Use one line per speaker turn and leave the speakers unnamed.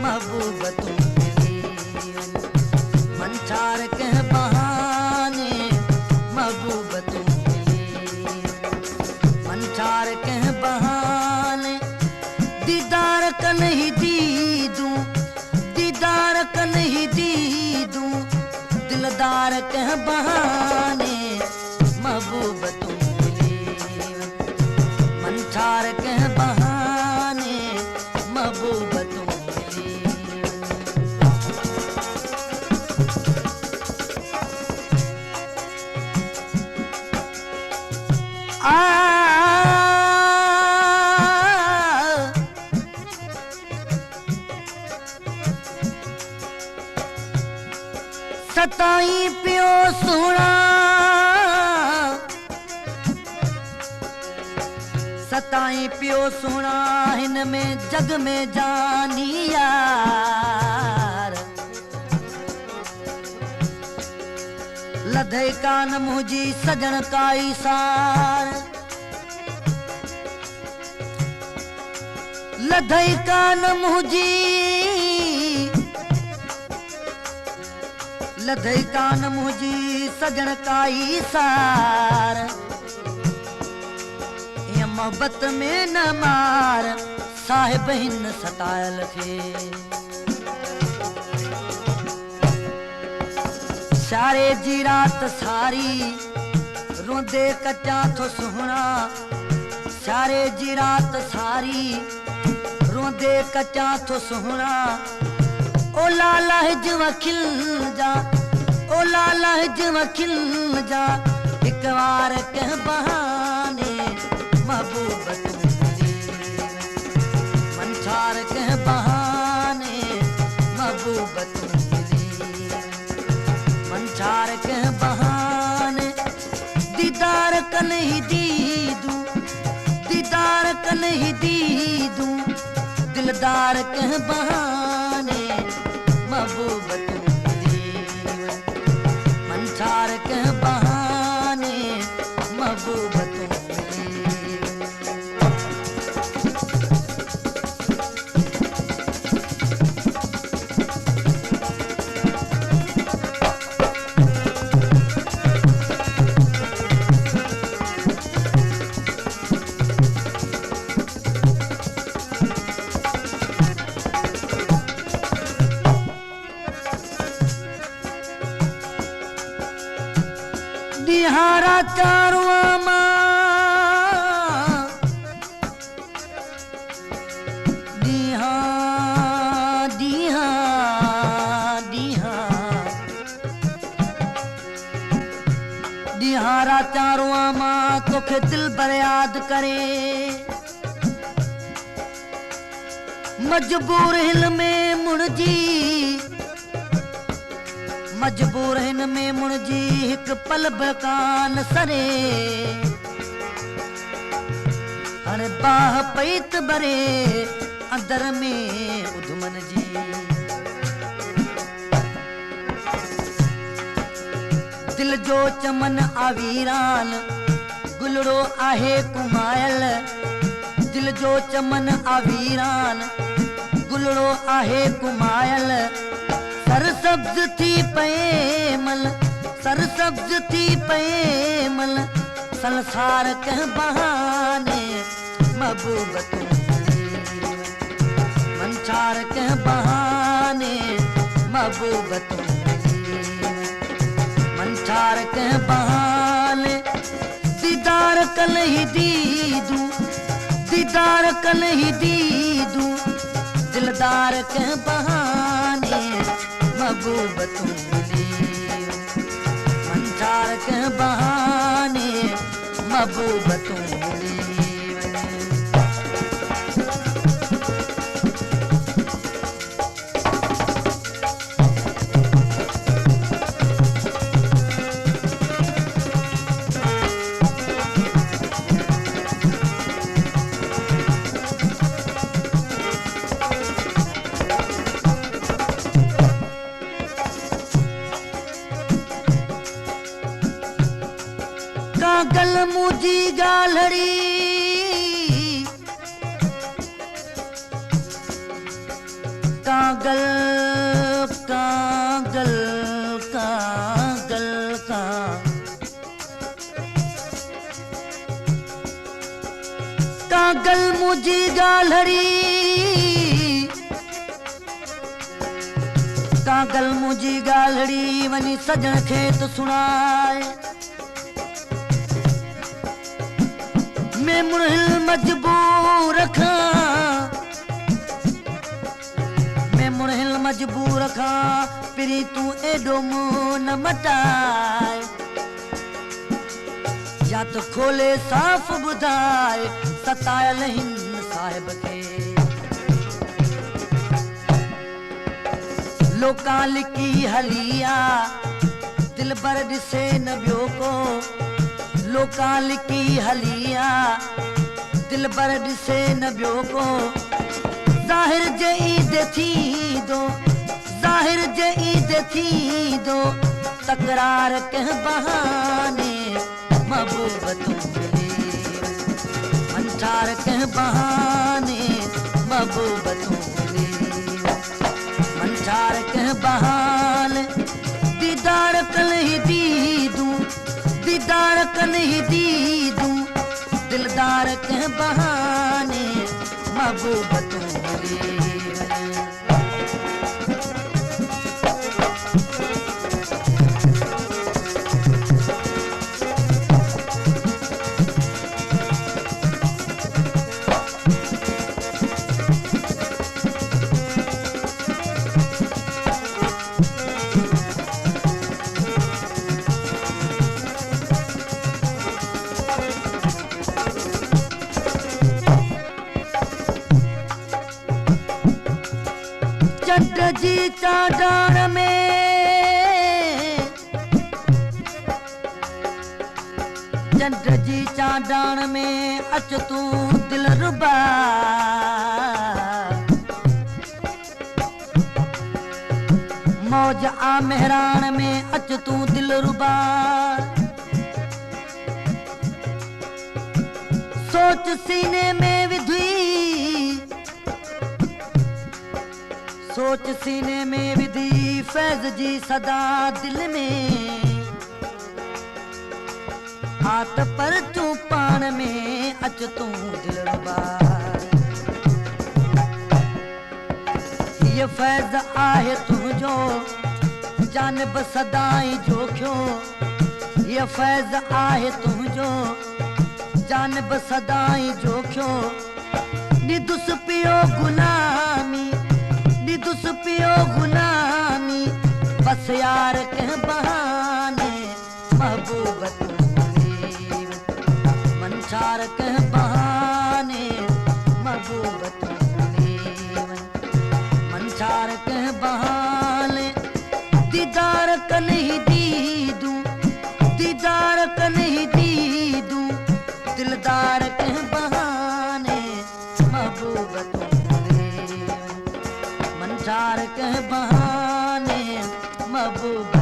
महबूब तू मिली मन ठार के बहाने महबूब तू मिली मन ठार के बहाने दीदार कन ही दी दूं दीदार कन ही दी दूं दिलदार के बहाने महबूब तू मिली मन ठार के बहाने महबूब तू मिली सताई पियो सोना सताई पियो सोना हिन में जग में जानी यार लधई कान मुझी सजन काई सार लधई कान मुझी लधई कान मुझी सजन काई सार ये मोहब्बत में न मार साहिब हिन सतायल खे सारे जी रात सारी रोंदे कचा थो सुहना सारे जी रात सारी रोंदे कचा थो सुहना ओ लाला हिजवा खिल जा ओ लाला हिजवा खिल जा एक बार कह बहाने महबूब तू मिली मन ठार कह बहाने महबूब तू मिली मन ठार कह बहाने दीदार कन ही दी दूं दीदार कन ही दी दूं दिलदार कह बहाने महबूब तू मिली मन ठार के बहाने महबूब तू मिली दिहारा चारुआ मां दिहा दिहा दिहा दिहारा चारुआ मां तोखे दिल बर याद करे मजबूर हिल में मुड़जी मजबूर हिन में मुड़जी हिक पल बकान सरे हाणे बाह पैत बरे अंदर में उधमन जी दिल जो चमन आवीरान गुलड़ो आहे कुमायल दिल जो चमन आवीरान गुलड़ो आहे कुमायल सरसब्ज थी पेमल सरसब्ज थी पेमल संसार के बहाने महबूब तू मिली मन ठार के बहाने महबूब तू मिली मन ठार के बहाने दीदार कल ही दी दूं दीदार कल ही दी दूं दिलदार के बहाने महबूब तू मिली मन ठार के बहाने महबूब तू मिली कागल मुझी गालड़ी कागल कागल कागल का कागल मुझी गालड़ी कागल मुझी गालड़ी वनी सजन खे तो सुनाए मैं मुरहिल मजबूर रखा मैं मुरहिल मजबूर रखा पिरी तू एडो मुंह न मटाए या तो खोले साफ बुधाए सतायल हिंद साहिब के लोकां लिकी हलिया दिल बर दिसे न बियो को लोकां लिकी हलिया दिल बर दिसे न बियो को ज़ाहिर जे ईद थी दो ज़ाहिर जे ईद थी दो तकरार कह बहाने महबूबतों मिली मंठार कह बहाने महबूबतों मिली मंठार कह बहाने दीदार कल ही दीदूं दीदार कल ही दीदूं दिलदार कह बहाने महबूबतों मिली चंड जी चांडाण में चंड जी चांडाण में अच तू दिल रुबा मौज आ मेहरान में अच तू दिल रुबा सोच सीने में विधी सोच सीने में विधी फैज जी सदा दिल में आत पर तू पान में अच तू दिल रुबा ये फैज आहे तुझो जानब सदाई जो क्यों ये फैज आहे तुझो जानब सदाई जो क्यों निदुस पियो गुलामी निदुस पियो गुलामी बस यार कह बहाने महबूबतों मिली मंचार कह बहाने महबूबतों मिली मंचार कह बहाने दीदार कल ही दीदूं दीदार कल ही दीदूं दिलदार कह बहाने महबूबतों मंचार कह बहाने महबूब